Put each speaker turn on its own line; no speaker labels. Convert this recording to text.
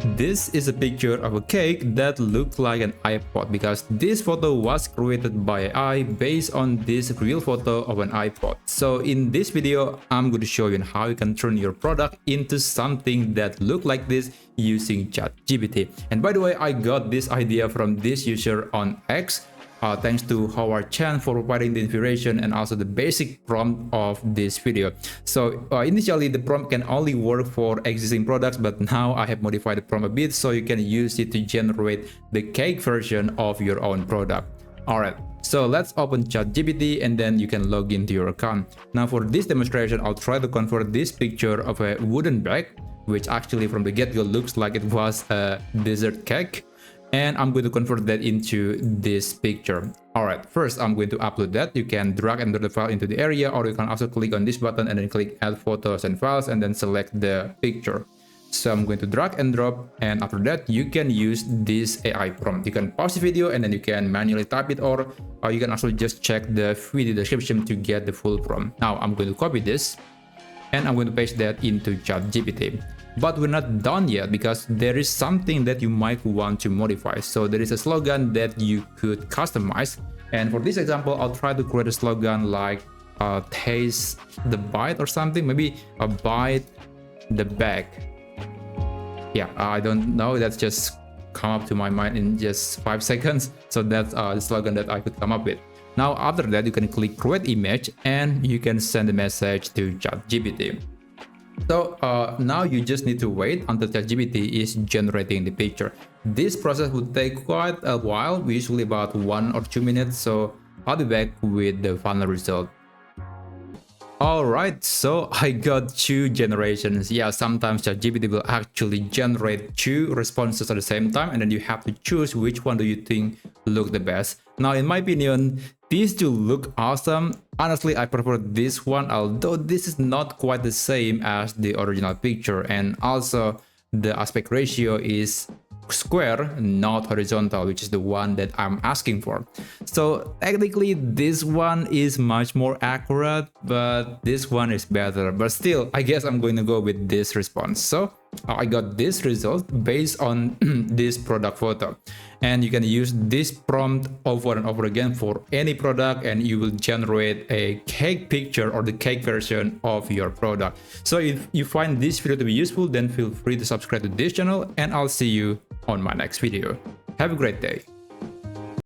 This is a picture of a cake that looked like an iPod because this photo was created by AI based on this real photo of an iPod. So in this video, I'm going to show you how you can turn your product into something that look like this using ChatGPT. And by the way, I got this idea from this user on X. Thanks to Howard Chan for providing the inspiration and also the basic prompt of this video. So initially the prompt can only work for existing products, but now I have modified the prompt a bit so you can use it to generate the cake version of your own product. Alright, so let's open ChatGPT and then you can log into your account. Now for this demonstration, I'll try to convert this picture of a wooden bag, which actually from the get-go looks like it was a dessert cake. And I'm going to convert that into this picture. Alright, first I'm going to upload that. You can drag and drop the file into the area, or you can also click on this button and then click add photos and files and then select the picture. So I'm going to drag and drop, and after that you can use this AI prompt. You can pause the video and then you can manually type it, or you can also just check the video description to get the full prompt. Now I'm going to copy this and I'm going to paste that into ChatGPT. But we're not done yet because there is something that you might want to modify. So there is a slogan that you could customize. And for this example, I'll try to create a slogan like taste the bite or something. Maybe a bite the bag. Yeah, I don't know. That's just come up to my mind in just 5 seconds. So that's the slogan that I could come up with. Now, after that, you can click create image and you can send a message to ChatGPT. So now you just need to wait until ChatGPT is generating the picture. This process would take quite a while, usually about 1 or 2 minutes. So I'll be back with the final result. Alright, so I got 2 generations. Yeah, sometimes ChatGPT will actually generate 2 responses at the same time, and then you have to choose which one do you think look the best. Now, in my opinion, these 2 look awesome. Honestly, I prefer this one, although this is not quite the same as the original picture, and also the aspect ratio is square, not horizontal, which is the one that I'm asking for. So technically this one is much more accurate, but this one is better. But still, I guess I'm going to go with this response. So I got this result based on this product photo, and you can use this prompt over and over again for any product and you will generate a cake picture or the cake version of your product. So if you find this video to be useful, then feel free to subscribe to this channel and I'll see you on my next video. Have a great day.